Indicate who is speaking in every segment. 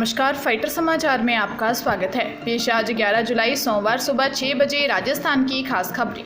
Speaker 1: नमस्कार, फाइटर समाचार में आपका स्वागत है। पेश आज 11 जुलाई सोमवार सुबह 6 बजे राजस्थान की खास खबरें।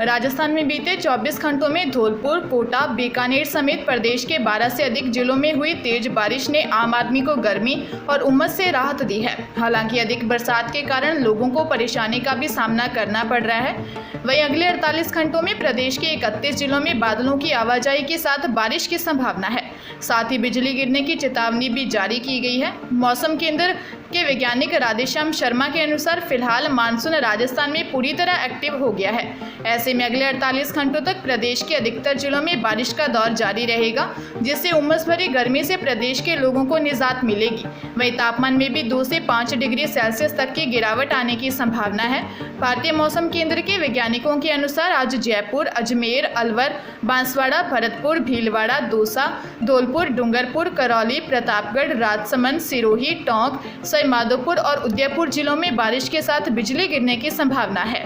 Speaker 1: राजस्थान में बीते 24 घंटों में धौलपुर, कोटा, बीकानेर समेत प्रदेश के 12 से अधिक जिलों में हुई तेज बारिश ने आम आदमी को गर्मी और उमस से राहत दी है। हालांकि अधिक बरसात के कारण लोगों को परेशानी का भी सामना करना पड़ रहा है। वहीं अगले 48 घंटों में प्रदेश के 31 जिलों में बादलों की आवाजाही के साथ बारिश की संभावना है। साथ ही बिजली गिरने की चेतावनी भी जारी की गई है। मौसम केंद्र के वैज्ञानिक राधेश्याम शर्मा के अनुसार फिलहाल मानसून राजस्थान में पूरी तरह एक्टिव हो गया है। ऐसे में अगले 48 घंटों तक प्रदेश के अधिकतर जिलों में बारिश का दौर जारी रहेगा, जिससे उमस भरी गर्मी से प्रदेश के लोगों को निजात मिलेगी। वहीं तापमान में भी 2 से 5 डिग्री सेल्सियस तक की गिरावट आने की संभावना है। भारतीय मौसम केंद्र के वैज्ञानिकों के अनुसार आज जयपुर, अजमेर, अलवर, बांसवाड़ा, भरतपुर, भीलवाड़ा, दौसा, धौलपुर, डूंगरपुर, करौली, प्रतापगढ़, राजसमंद, सिरोही, टोंक, माधोपुर और उदयपुर जिलों में बारिश के साथ बिजली गिरने की संभावना है।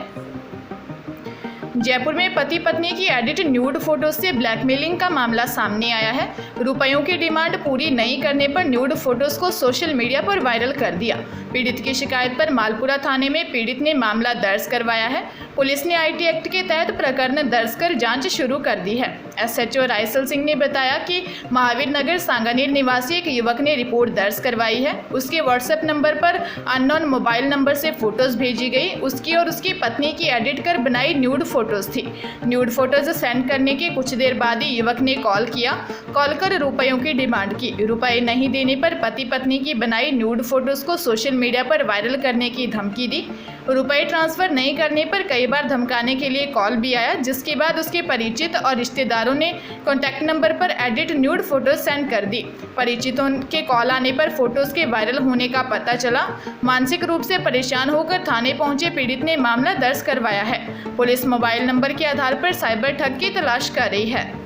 Speaker 1: जयपुर में पति पत्नी की एडिट न्यूड फोटो से ब्लैकमेलिंग का मामला सामने आया है। रुपयों की डिमांड पूरी नहीं करने पर न्यूड फोटोज को सोशल मीडिया पर वायरल कर दिया। पीड़ित की शिकायत पर मालपुरा थाने में पीड़ित ने मामला दर्ज करवाया है। पुलिस ने आईटी एक्ट के तहत प्रकरण दर्ज कर जांच शुरू कर दी है। एसएचओ रायसल सिंह ने बताया कि महावीर नगर सांगानेर निवासी एक युवक ने रिपोर्ट दर्ज करवाई है। उसके व्हाट्सएप नंबर पर अननोन मोबाइल नंबर से फोटोज भेजी गई। उसकी और उसकी पत्नी की एडिट कर बनाई न्यूड फोटोज थी। न्यूड फोटोज सेंड करने के कुछ देर बाद ही युवक ने कॉल कर रुपयों की डिमांड की। रुपए नहीं देने पर पति पत्नी की बनाई न्यूड फोटोज को सोशल मीडिया पर वायरल करने की धमकी दी। रुपए ट्रांसफर नहीं करने पर कई बार धमकाने के लिए कॉल भी आया, जिसके बाद उसके परिचित और रिश्तेदारों ने कॉन्टैक्ट नंबर पर एडिट न्यूड फोटोज सेंड कर दी। परिचितों के कॉल आने पर फोटोज के वायरल होने का पता चला। मानसिक रूप से परेशान होकर थाने पहुंचे पीड़ित ने मामला दर्ज करवाया है। पुलिस मोबाइल नंबर के आधार पर साइबर ठग की तलाश कर रही है।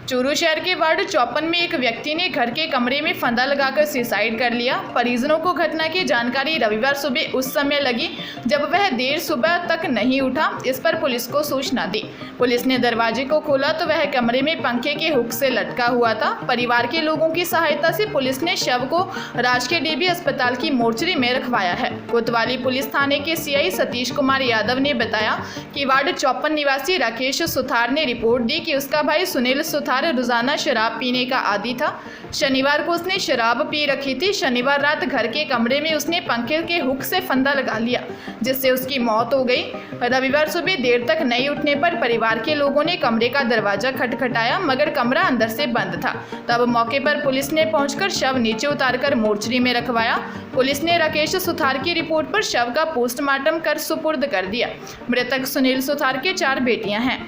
Speaker 1: चूरू शहर के वार्ड 54 में एक व्यक्ति ने घर के कमरे में फंदा लगाकर सुसाइड कर लिया। परिजनों को घटना की जानकारी रविवार सुबह उस समय लगी जब वह देर सुबह तक नहीं उठा। इस पर पुलिस को सूचना दी। पुलिस ने दरवाजे को खोला तो वह कमरे में पंखे के हुक से लटका हुआ था। परिवार के लोगों की सहायता से पुलिस ने शव को राजकीय डीबी अस्पताल की मोर्चरी में रखवाया है। कोतवाली पुलिस थाने के सीआई सतीश कुमार यादव ने बताया कि वार्ड 54 निवासी राकेश सुथार ने रिपोर्ट दी कि उसका भाई सुनील सुथार रोजाना शराब पीने का आदी था। शनिवार को उसने शराब पी रखी थी। शनिवार रात घर के कमरे में उसने पंखे के हुक से फंदा लगा लिया, जिससे उसकी मौत हो गई। रविवार सुबह देर तक नहीं उठने पर परिवार के लोगों ने कमरे का दरवाजा खटखटाया, मगर कमरा अंदर से बंद था। तब मौके पर पुलिस ने पहुंचकर शव नीचे उतारकर मोर्चरी में रखवाया। पुलिस ने राकेश सुथार की रिपोर्ट पर शव का पोस्टमार्टम कर सुपुर्द कर दिया। मृतक सुनील सुथार के 4 बेटियां हैं।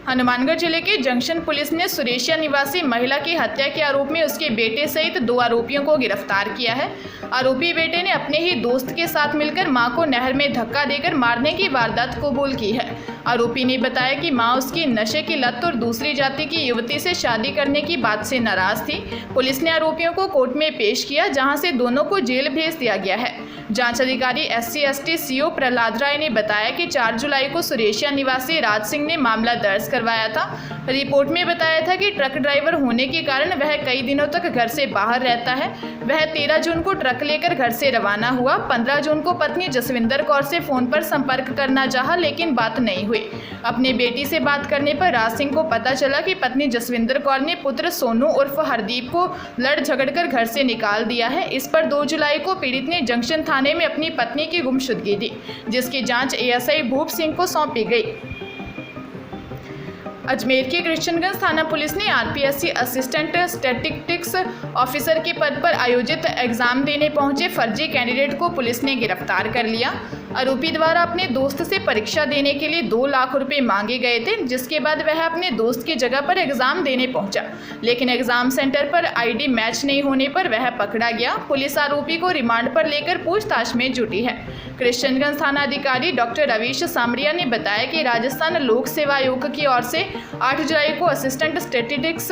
Speaker 1: हनुमानगढ़ जिले के जंक्शन पुलिस ने सुरेशिया निवासी महिला की हत्या के आरोप में उसके बेटे सहित 2 आरोपियों को गिरफ्तार किया है। आरोपी बेटे ने अपने ही दोस्त के साथ मिलकर मां को नहर में धक्का देकर मारने की वारदात कबूल की है। आरोपी ने बताया कि मां उसकी नशे की लत और दूसरी जाति की युवती से शादी करने की बात से नाराज थी। पुलिस ने आरोपियों को कोर्ट में पेश किया, जहां से दोनों को जेल भेज दिया गया है। जांच अधिकारी SC/ST CO प्रहलाद राय ने बताया कि 4 जुलाई को सुरेशिया निवासी राज सिंह ने मामला दर्ज करवाया था। रिपोर्ट में बताया था कि ट्रक ड्राइवर होने के कारण वह कई दिनों तक घर से बाहर रहता है। वह 13 जून को ट्रक लेकर घर से रवाना हुआ। 15 जून को पत्नी जसविंदर कौर से फोन पर संपर्क करना चाहा, लेकिन बात नहीं हुई। अपनी बेटी से बात करने पर राज सिंह को पता चला कि पत्नी जसविंदर कौर ने पुत्र सोनू उर्फ हरदीप को लड़ झगड़कर घर से निकाल दिया है। इस पर 2 जुलाई को पीड़ित ने जंक्शन थाने में अपनी पत्नी की गुमशुदगी दी, जिसकी जांच ASI भूप सिंह को सौंपी गई। अजमेर के कृष्णगंज थाना पुलिस ने RPSC असिस्टेंट स्टैटिस्टिक्स ऑफिसर के पद पर आयोजित एग्जाम देने पहुंचे फर्जी कैंडिडेट को पुलिस ने गिरफ्तार कर लिया। आरोपी द्वारा अपने दोस्त से परीक्षा देने के लिए 2 लाख रुपए मांगे गए थे, जिसके बाद वह अपने दोस्त की जगह पर एग्जाम देने पहुंचा, लेकिन एग्जाम सेंटर पर ID मैच नहीं होने पर वह पकड़ा गया। पुलिस आरोपी को रिमांड पर लेकर पूछताछ में जुटी है। कृष्णगंज थाना अधिकारी डॉक्टर रवीश सामरिया ने बताया कि राजस्थान लोक सेवा आयोग की ओर से 8 जुलाई को असिस्टेंट स्टैटिस्टिक्स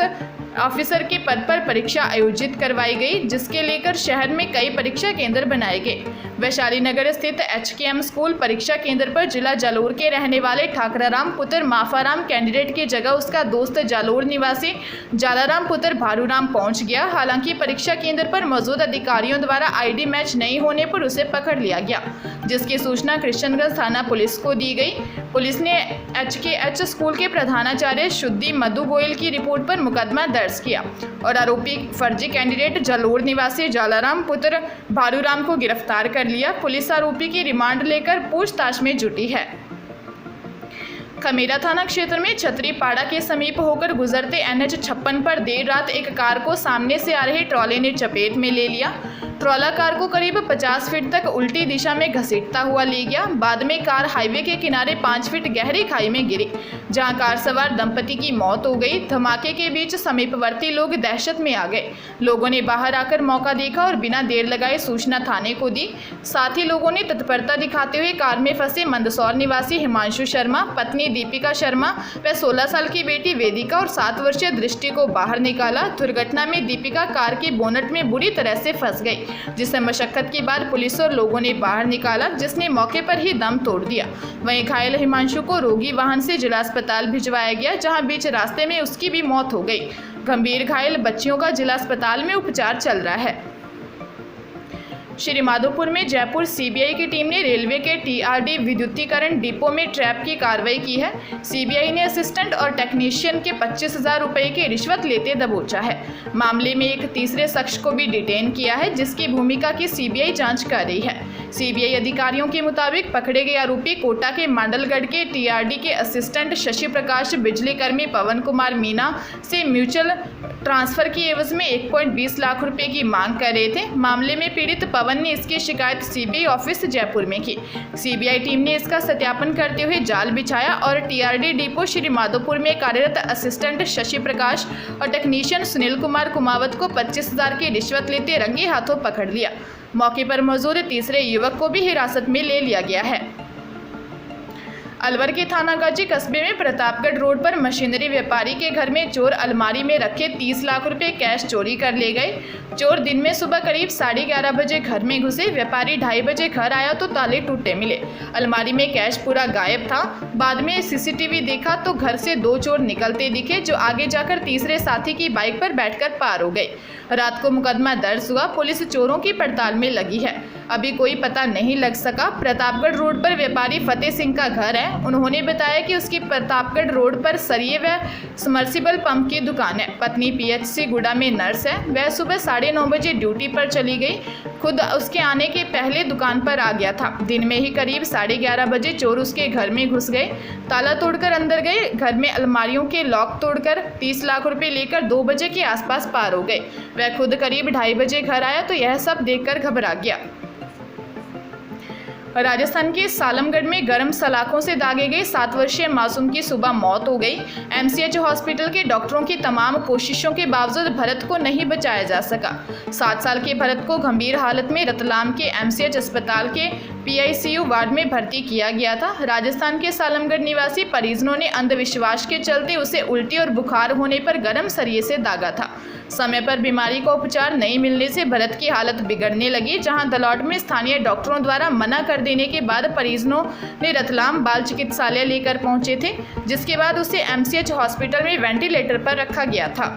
Speaker 1: ऑफिसर के पद पर परीक्षा आयोजित करवाई गई, जिसके लेकर शहर में कई परीक्षा केंद्र बनाए गए। वैशाली नगर स्थित HKM स्कूल परीक्षा केंद्र पर जिला जालोर के रहने वाले ठाकराराम पुत्र माफाराम कैंडिडेट की जगह उसका दोस्त जालोर निवासी जालाराम पुत्र भारूराम पहुंच गया। हालांकि परीक्षा केंद्र पर मौजूद अधिकारियों द्वारा ID मैच नहीं होने पर उसे पकड़ लिया गया, जिसकी सूचना कृष्णगंज थाना पुलिस को दी गई। पुलिस ने HKH स्कूल के प्रधानाचार्य शुद्धि मधु गोयल की रिपोर्ट पर मुकदमा दर्ज किया और आरोपी फर्जी कैंडिडेट जालोर निवासी जालाराम पुत्र भारूराम को गिरफ्तार कर लिया। पुलिस आरोपी की रिमांड लेकर पूछताछ में जुटी है। खमेरा थाना क्षेत्र में छतरीपाड़ा के समीप होकर गुजरते NH 56 पर देर रात एक कार को सामने से आ रही ट्रॉले ने चपेट में ले लिया। ट्रॉला कार को करीब 50 फीट तक उल्टी दिशा में घसीटता हुआ ले गया। बाद में कार हाईवे के किनारे 5 फीट गहरी खाई में गिरी, जहां कार सवार दंपति की मौत हो गई। धमाके के बीच समीपवर्ती लोग दहशत में आ गए। लोगों ने बाहर आकर मौका देखा और बिना देर लगाए सूचना थाने को दी। साथ ही लोगों ने तत्परता दिखाते हुए कार में फंसे मंदसौर निवासी हिमांशु शर्मा, पत्नी दीपिका शर्मा व 16 साल की बेटी वेदिका और 7 वर्षीय दृष्टि को बाहर निकाला। दुर्घटना में दीपिका कार के बोनट में बुरी तरह से फंस गई, जिसे मशक्कत के बाद पुलिस और लोगों ने बाहर निकाला, जिसने मौके पर ही दम तोड़ दिया। वहीं घायल हिमांशु को रोगी वाहन से जिला अस्पताल भिजवाया गया, जहां बीच रास्ते में उसकी भी मौत हो गई। गंभीर घायल बच्चियों का जिला अस्पताल में उपचार चल रहा है। श्री माधोपुर में जयपुर CBI की टीम ने रेलवे के TRD विद्युतीकरण डिपो में ट्रैप की कार्रवाई की है। CBI ने असिस्टेंट और टेक्नीशियन के 25,000 रुपये की रिश्वत लेते दबोचा है। मामले में एक तीसरे शख्स को भी डिटेन किया है, जिसकी भूमिका की CBI जांच कर रही है। CBI अधिकारियों के मुताबिक पकड़े गए आरोपी कोटा के मांडलगढ़ के TRD के असिस्टेंट शशि प्रकाश बिजली कर्मी पवन कुमार मीना से म्यूचुअल ट्रांसफर की एवज में 1.20 लाख रुपए की मांग कर रहे थे। मामले में पीड़ित पवन ने इसकी शिकायत CBI ऑफिस जयपुर में की। CBI टीम ने इसका सत्यापन करते हुए जाल बिछाया और TRD डिपो श्री माधोपुर में कार्यरत असिस्टेंट शशि प्रकाश और टेक्नीशियन सुनील कुमार कुमावत को 25,000 की रिश्वत लेते रंगे हाथों पकड़ लिया। मौके पर मौजूद तीसरे युवक को भी हिरासत में ले लिया गया है। अलवर के थानागाजी कस्बे में प्रतापगढ़ रोड पर मशीनरी व्यापारी के घर में चोर अलमारी में रखे 30 लाख रुपए कैश चोरी कर ले गए। चोर दिन में सुबह करीब 11:30 बजे घर में घुसे। व्यापारी 2:30 बजे घर आया तो ताले टूटे मिले। अलमारी में कैश पूरा गायब था। बाद में CCTV देखा तो घर से 2 चोर निकलते दिखे, जो आगे जाकर तीसरे साथी की बाइक पर बैठकर पार हो गए। रात को मुकदमा दर्ज हुआ। पुलिस चोरों की पड़ताल में लगी है। अभी कोई पता नहीं लग सका। प्रतापगढ़ रोड पर व्यापारी फतेह सिंह का घर है। उन्होंने बताया कि उसकी प्रतापगढ़ रोड पर सरिये व समर्सिबल पंप की दुकान है। पत्नी PHC गुड़ा में नर्स है। वह सुबह 9:30 बजे ड्यूटी पर चली गई। खुद उसके आने के पहले दुकान पर आ गया था। दिन में ही करीब 11:30 बजे चोर उसके घर में घुस गए, ताला तोड़कर अंदर गए। घर में अलमारियों के लॉक तोड़कर 30 लाख रुपए लेकर 2 बजे के आसपास पार हो गए। वह खुद करीब 2:30 बजे घर आया तो यह सब देखकर घबरा गया। राजस्थान के सालमगढ़ में गर्म सलाखों से दागे गए 7 वर्षीय मासूम की सुबह मौत हो गई। MCH हॉस्पिटल के डॉक्टरों की तमाम कोशिशों के बावजूद भरत को नहीं बचाया जा सका। 7 साल के भरत को गंभीर हालत में रतलाम के MCH अस्पताल के PICU वार्ड में भर्ती किया गया था। राजस्थान के सालमगढ़ निवासी परिजनों ने अंधविश्वास के चलते उसे उल्टी और बुखार होने पर गर्म सरिये से दागा था। समय पर बीमारी का उपचार नहीं मिलने से भरत की हालत बिगड़ने लगी, जहां दलौट में स्थानीय डॉक्टरों द्वारा मना कर देने के बाद परिजनों ने रतलाम बाल चिकित्सालय लेकर पहुंचे थे, जिसके बाद उसे MCH हॉस्पिटल में वेंटिलेटर पर रखा गया था।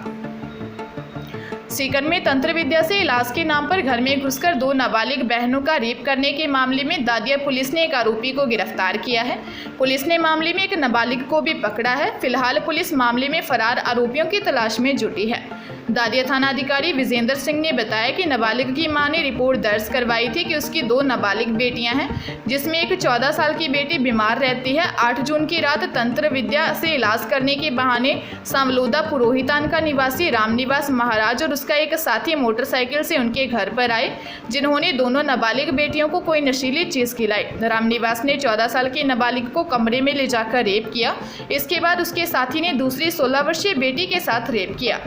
Speaker 1: सीकर में तंत्र विद्या से इलाज के नाम पर घर में घुसकर 2 नाबालिग बहनों का रेप करने के मामले में दादिया पुलिस ने एक आरोपी को गिरफ्तार किया है। पुलिस ने मामले में एक नाबालिग को भी पकड़ा है। फिलहाल पुलिस मामले में फरार आरोपियों की तलाश में जुटी है। दादिया थाना अधिकारी विजेंद्र सिंह ने बताया कि नाबालिग की मां ने रिपोर्ट दर्ज करवाई थी कि उसकी 2 नाबालिग बेटियां हैं, जिसमें एक 14 साल की बेटी बीमार रहती है। 8 जून की रात तंत्र विद्या से इलाज करने के बहाने सांवलोदा पुरोहितान का निवासी रामनिवास महाराज और उसका एक साथी मोटरसाइकिल से उनके घर पर आए, जिन्होंने दोनों नाबालिग बेटियों को कोई नशीली चीज खिलाई। रामनिवास ने 14 साल की नाबालिग को कमरे में ले जाकर रेप किया। इसके बाद उसके साथी ने दूसरी 16 वर्षीय बेटी के साथ रेप किया।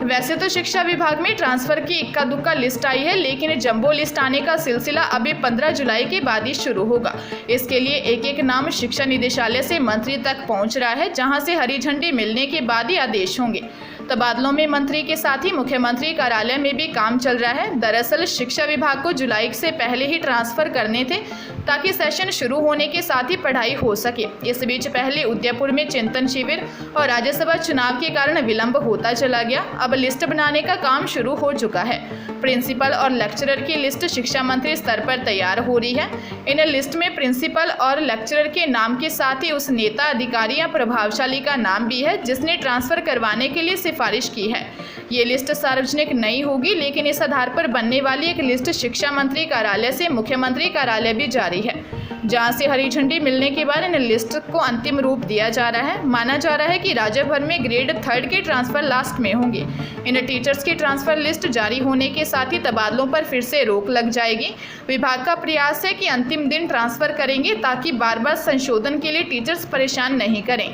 Speaker 1: वैसे तो शिक्षा विभाग में ट्रांसफर की इक्का दुक्का लिस्ट आई है, लेकिन जंबो लिस्ट आने का सिलसिला अभी 15 जुलाई के बाद ही शुरू होगा। इसके लिए एक एक नाम शिक्षा निदेशालय से मंत्री तक पहुंच रहा है, जहां से हरी झंडी मिलने के बाद ही आदेश होंगे। तबादलों में मंत्री के साथ ही मुख्यमंत्री कार्यालय में भी काम चल रहा है। दरअसल शिक्षा विभाग को जुलाई से पहले ही ट्रांसफर करने थे ताकि सेशन शुरू होने के साथ ही पढ़ाई हो सके। इस बीच पहले उदयपुर में चिंतन शिविर और राज्यसभा चुनाव के कारण विलंब होता चला गया। अब लिस्ट बनाने का काम शुरू हो चुका है। प्रिंसिपल और लेक्चरर की लिस्ट शिक्षा मंत्री स्तर पर तैयार हो रही है। इन लिस्ट में प्रिंसिपल और लेक्चरर के नाम के साथ ही उस नेता, अधिकारी या प्रभावशाली का नाम भी है जिसने ट्रांसफर करवाने के लिए सिफारिश की है। ये लिस्ट सार्वजनिक नहीं होगी, लेकिन इस आधार पर बनने वाली एक लिस्ट शिक्षा मंत्री कार्यालय से मुख्यमंत्री कार्यालय भी जारी है, जहां से हरी झंडी मिलने के बाद इन लिस्ट को अंतिम रूप दिया जा रहा है। माना जा रहा है कि राज्य भर में ग्रेड 3 के ट्रांसफर लास्ट में होंगे। इन टीचर्स की ट्रांसफर लिस्ट जारी होने के साथ ही तबादलों पर फिर से रोक लग जाएगी। विभाग का प्रयास है कि अंतिम दिन ट्रांसफर करेंगे ताकि बार बार संशोधन के लिए टीचर्स परेशान नहीं करें।